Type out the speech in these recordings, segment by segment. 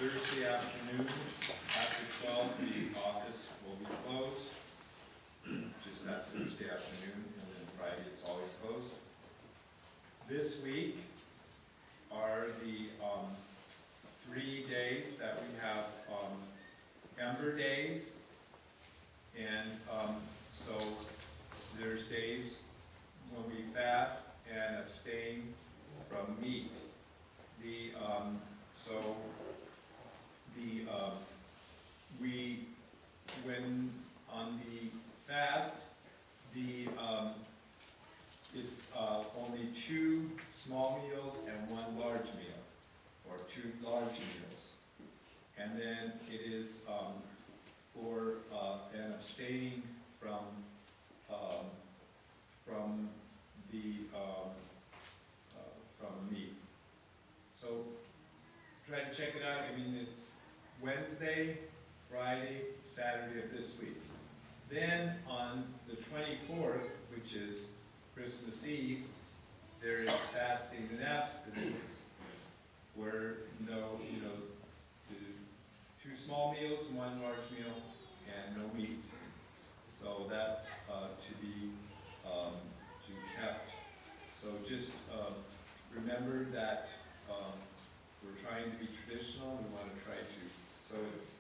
Thursday afternoon, after 12, the office will be closed. Just that Thursday afternoon, and then Friday it's always closed. This week are the 3 days that we have Ember Days, and so there's days when we fast and abstain from meat. When on the fast, it's only 2 small meals and 1 large meal, or 2 large meals. And then it is for and abstaining from meat. So try to check it out. I mean, it's Wednesday, Friday, Saturday of this week. Then on the 24th, which is Christmas Eve, there is fasting and abstinence, where the 2 small meals, 1 large meal, and no meat. So that's to be kept. So just remember that we're trying to be traditional. We want to try to. So it's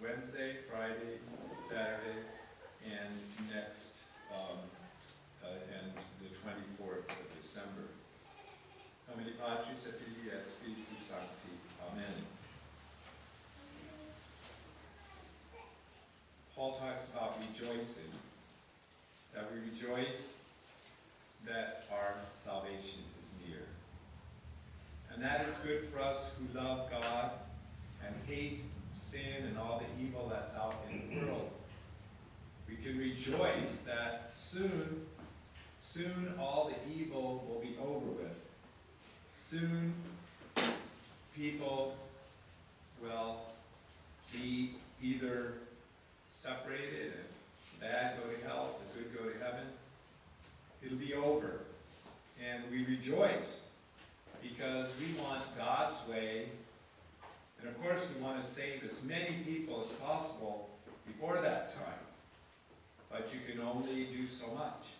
Wednesday, Friday, Saturday, and next, and the 24th of December. Nomine Patris et Filii et Spiritus Sancti. Amen. Paul talks about rejoicing, that we rejoice that our salvation is near. And that is good for us who love God and hate sin and all the evil that's out in the world. We can rejoice that soon all the evil will be over with. Soon people will be either separated and the bad go to hell, the good go to heaven. It'll be over. And we rejoice because we want God's way. And of course we want to save as many people as possible before that time. But you can only do so much.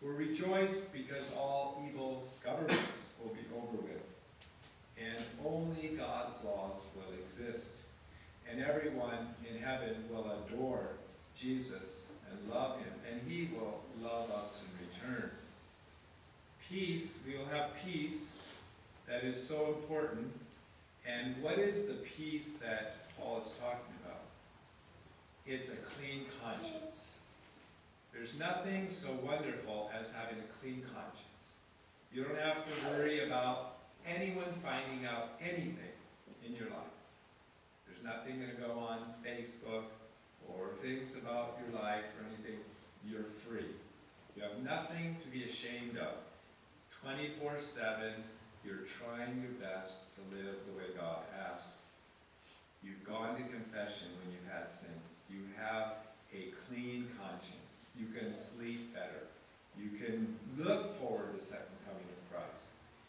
We'll rejoice because all evil governments will be over with. And only God's laws will exist. And everyone in heaven will adore Jesus and love him. And he will love us in return. Peace, we will have peace that is so important. And what is the peace that Paul is talking about? It's a clean conscience. There's nothing so wonderful as having a clean conscience. You don't have to worry about anyone finding out anything in your life. There's nothing going to go on Facebook or things about your life or anything. You're free. You have nothing to be ashamed of. 24/7, you're trying your best to live the way God asks. You've gone to confession when you've had sin. You have a clean conscience. You can sleep better. You can look forward to the second coming of Christ.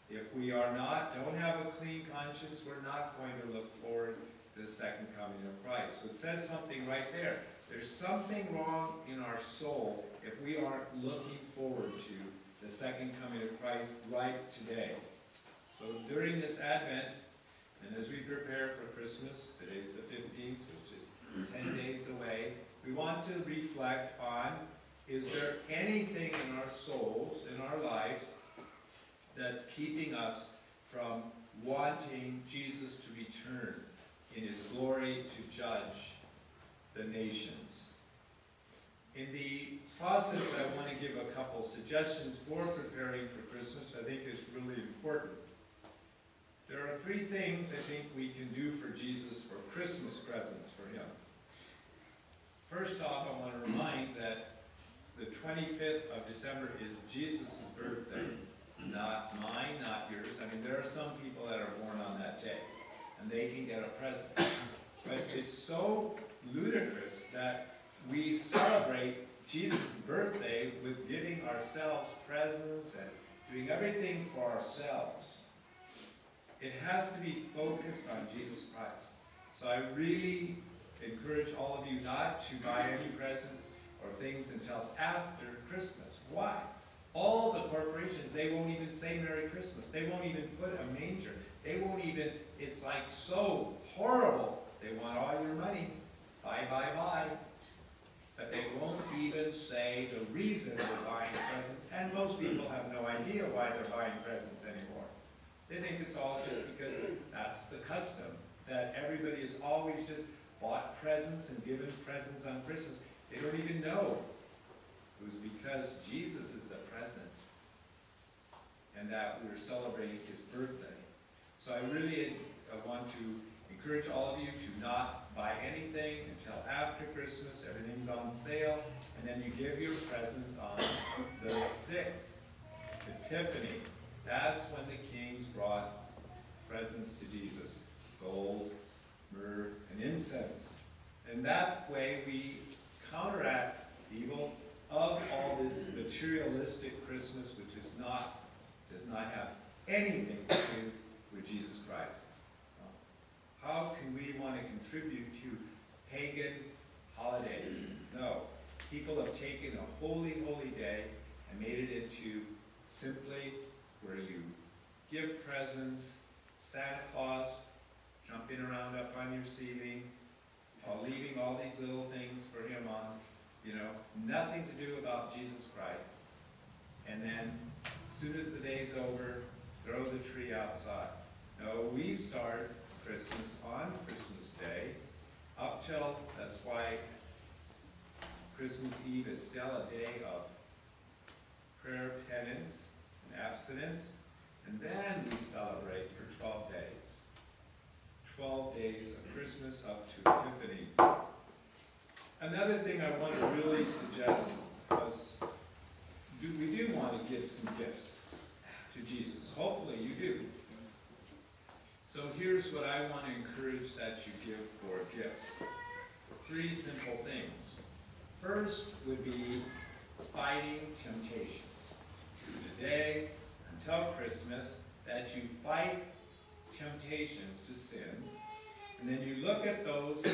If we don't have a clean conscience, we're not going to look forward to the second coming of Christ. So it says something right there. There's something wrong in our soul if we aren't looking forward to the second coming of Christ right today. So during this Advent, and as we prepare for Christmas, today's the 15th, so it's just 10 days away, we want to reflect on, is there anything in our souls, in our lives, that's keeping us from wanting Jesus to return in his glory to judge the nations? In the process, I want to give a couple suggestions for preparing for Christmas I think is really important. There are 3 things I think we can do for Jesus for Christmas presents for him. First off, I want to remind that the 25th of December is Jesus' birthday. Not mine, not yours. I mean, there are some people that are born on that day, and they can get a present. But it's so ludicrous that we celebrate Jesus' birthday with giving ourselves presents and doing everything for ourselves. it has to be focused on Jesus Christ. So I really encourage all of you not to buy any presents or things until after Christmas. Why? All the corporations, they won't even say Merry Christmas. They won't even put a manger. They won't even, it's like so horrible. They want all your money. Buy, buy, buy. But they won't even say the reason they're buying presents. And most people have no idea why they're buying presents anymore. They think it's all just because that's the custom, that everybody has always just bought presents and given presents on Christmas. They don't even know it was because Jesus is the present and that we're celebrating his birthday. So I really want to encourage all of you to not buy anything until after Christmas. Everything's on sale, and then you give your presents on the 6th, Epiphany. That's when the kings brought presents to Jesus: gold, myrrh, and incense. And that way we counteract the evil of all this materialistic Christmas, which does not have anything to do with Jesus Christ. How can we want to contribute to pagan holidays? No. People have taken a holy, holy day and made it into simply where you give presents, Santa Claus jumping around up on your ceiling, leaving all these little things for him on, nothing to do about Jesus Christ. And then, as soon as the day's over, throw the tree outside. No, we start Christmas on Christmas Day up till, that's why Christmas Eve is still a day of prayer, penance, and abstinence. And then we celebrate for 12 days. 12 days of Christmas up to Epiphany. Another thing I want to really suggest was we do want to give some gifts to Jesus. Hopefully you do. So here's what I want to encourage that you give for gifts. 3 simple things. First would be fighting temptations. Today, until Christmas, that you fight temptations to sin, and then you look at those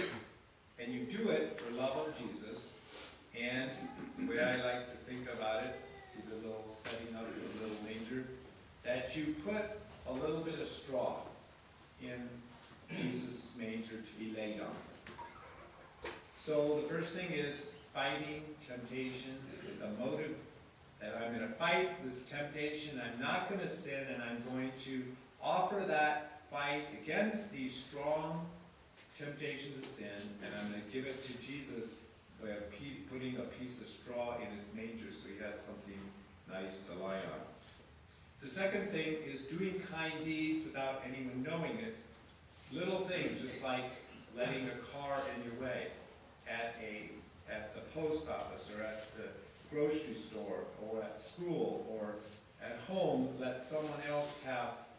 and you do it for love of Jesus. And the way I like to think about it, see the little setting up the little manger, that you put a little bit of straw in Jesus' manger to be laid on. So the first thing is fighting temptations with the motive that I'm going to fight this temptation, I'm not going to sin, and I'm going to offer that fight against these strong temptations of sin, and I'm going to give it to Jesus by putting a piece of straw in his manger so he has something nice to lie on. The second thing is doing kind deeds without anyone knowing it. Little things, just like letting a car in your way at the post office or at the grocery store or at school or at home. Let someone else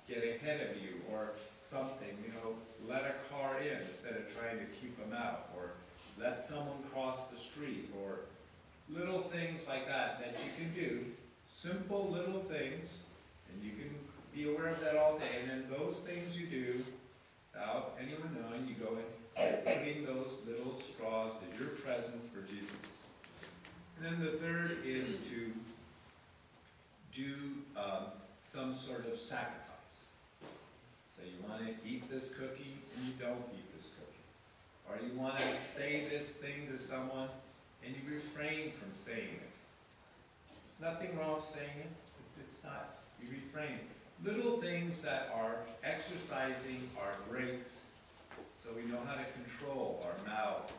get ahead of you or something. Let a car in instead of trying to keep them out, or let someone cross the street, or little things like that you can do. Simple little things. And you can be aware of that all day. And then those things you do, without anyone knowing, you go and putting those little straws as your presents for Jesus. And then the third is to do some sort of sacrifice. So you want to eat this cookie and you don't eat this cookie. Or you want to say this thing to someone and you refrain from saying it. There's nothing wrong with saying it. It's not. You refrain. Little things that are exercising our brakes so we know how to control our mouth,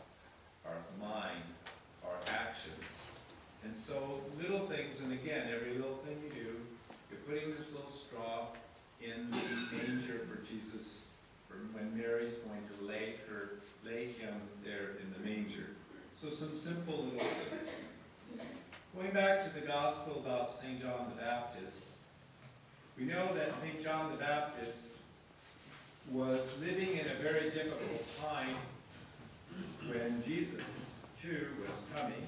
our mind, our actions. And so little things, and again, every little thing you do, you're putting this little straw in the manger for Jesus, for when Mary's going to lay him there in the manger. So some simple little things. Going back to the gospel about St. John the Baptist, we know that St. John the Baptist was living in a very difficult time when Jesus, too, was coming.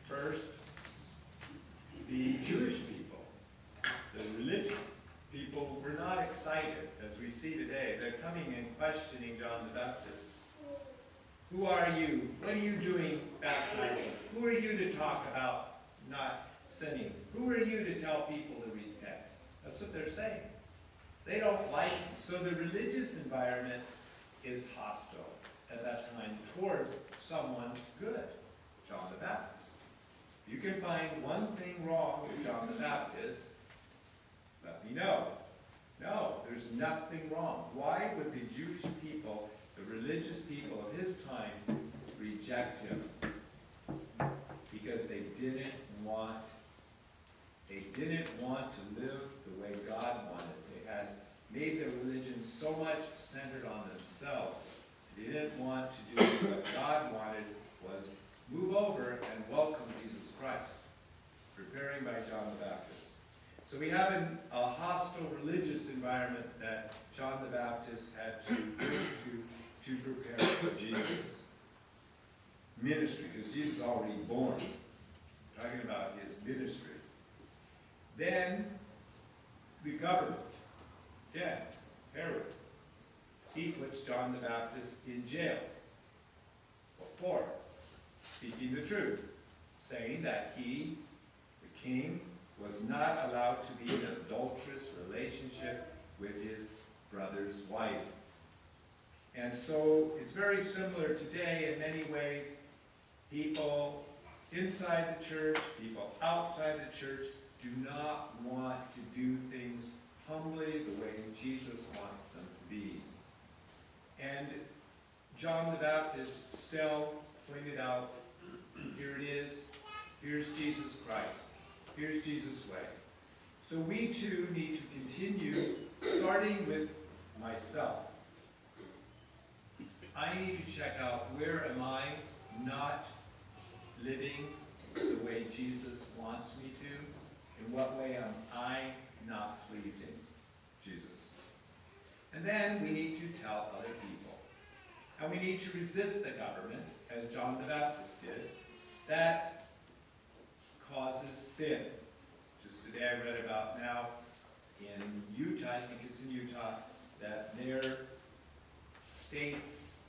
First, the Jewish people, the religious people, were not excited it, as we see today. They're coming and questioning John the Baptist. Who are you? What are you doing baptizing? Who are you to talk about not sinning? Who are you to tell people to repent? That's what they're saying. They don't like him. So the religious environment is hostile at that time towards someone good, John the Baptist. You can find one thing wrong with John the Baptist, let me know. No, there's nothing wrong. Why would the Jewish people, the religious people of his time, reject him? Because they didn't want to live the way God wanted. They had made their religion so much centered on themselves. They didn't want to do what God wanted, was move over and welcome Jesus Christ, preparing by John the Baptist. So we have a hostile religious environment that John the Baptist had to prepare for Jesus' ministry, because Jesus is already born. We're talking about his ministry. Then the government, again, Herod, he puts John the Baptist in jail. What for? Speaking the truth, saying that he, the king, was not allowed to be in an adulterous relationship with his brother's wife. And so it's very similar today in many ways. People inside the church, people outside the church, do not want to do things humbly the way Jesus wants them to be. And John the Baptist still pointed out, here it is, here's Jesus Christ, here's Jesus' way. So we too need to continue, starting with myself. I need to check out, where am I not living the way Jesus wants me to? In what way am I not pleasing Jesus? And then we need to tell other people. And we need to resist the government, as John the Baptist did, that causes sin. Just today I read about now in Utah, I think it's in Utah, that their state's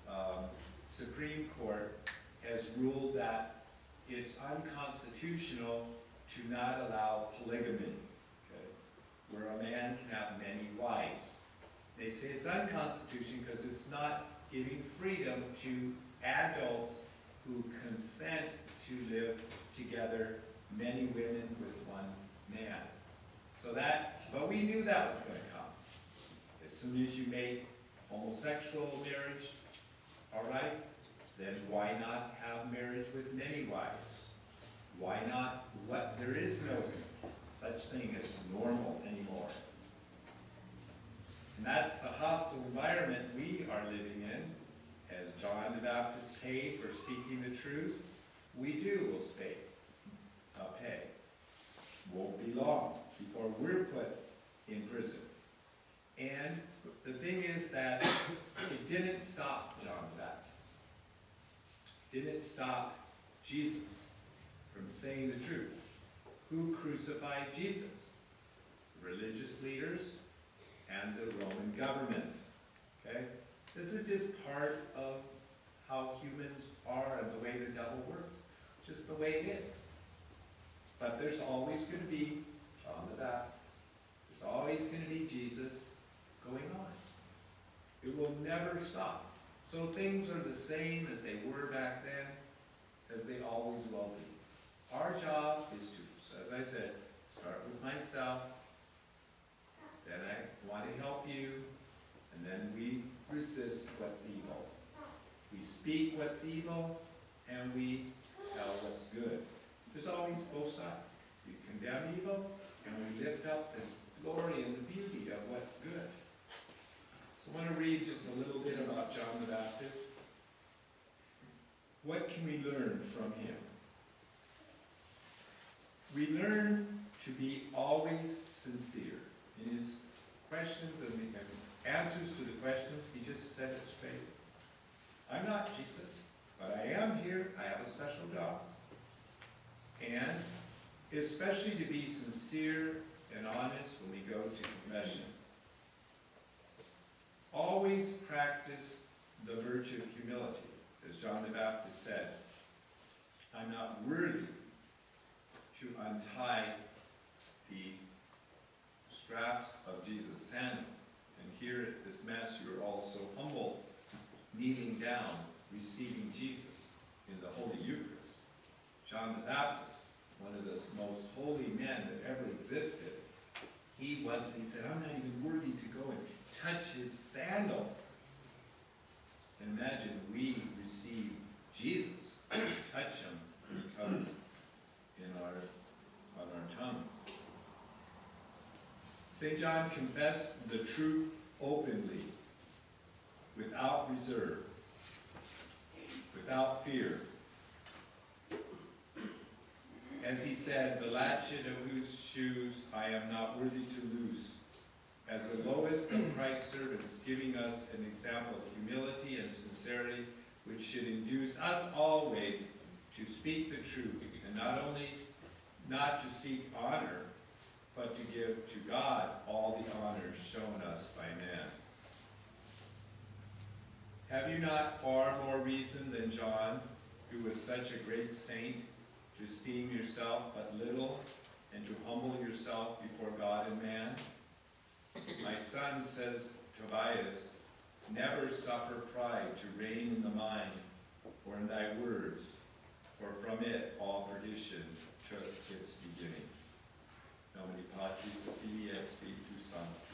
Supreme Court has ruled that it's unconstitutional to not allow polygamy, okay, where a man can have many wives. They say it's unconstitutional because it's not giving freedom to adults who consent to live together, many women with one man. So that, but we knew that was going to come. As soon as you make homosexual marriage, all right, then why not have marriage with many wives? Why not? There is no such thing as normal anymore. And that's the hostile environment we are living in. As John the Baptist paid for speaking the truth, we too will pay. Won't be long before we're put in prison. And the thing is that it didn't stop John the Baptist. Didn't stop Jesus from saying the truth. Who crucified Jesus? The religious leaders and the Roman government. Okay? This is just part of how humans are and the way the devil works. Just the way it is. But there's always going to be John the Baptist. There's always going to be Jesus going on. It will never stop. So things are the same as they were back then, as they always will be. Our job is to, as I said, start with myself, then I want to help you, and then we resist what's evil. We speak what's evil, and we tell what's good. There's always both sides. We condemn evil, and we lift up the glory and the beauty of what's good. So I want to read just a little bit about John the Baptist. What can we learn from him? We learn to be always sincere. In his questions and answers to the questions, he just said it straight. I'm not Jesus, but I am here. I have a special job. And especially to be sincere and honest when we go to confession. always practice the virtue of humility. As John the Baptist said, I'm not worthy to untie the straps of Jesus' sandal. And here at this Mass, you are all so humble, kneeling down, receiving Jesus in the Holy Eucharist. John the Baptist, one of the most holy men that ever existed, he said, I'm not even worthy to go and touch his sandal. And imagine we receive Jesus, touch him, he comes on our tongue. St. John confessed the truth openly, without reserve, without fear. As he said, the latchet of whose shoes I am not worthy to loose. As the lowest of Christ's servants, giving us an example of humility and sincerity, which should induce us always to speak the truth, and not to seek honor, but to give to God all the honor shown us by man. Have you not far more reason than John, who was such a great saint, to esteem yourself but little, and to humble yourself before God and man? My son, says Tobias, never suffer pride to reign in the mind or in thy words, for from it all perdition took its beginning. Nomine Patris et Filii et Spiritus Sancti.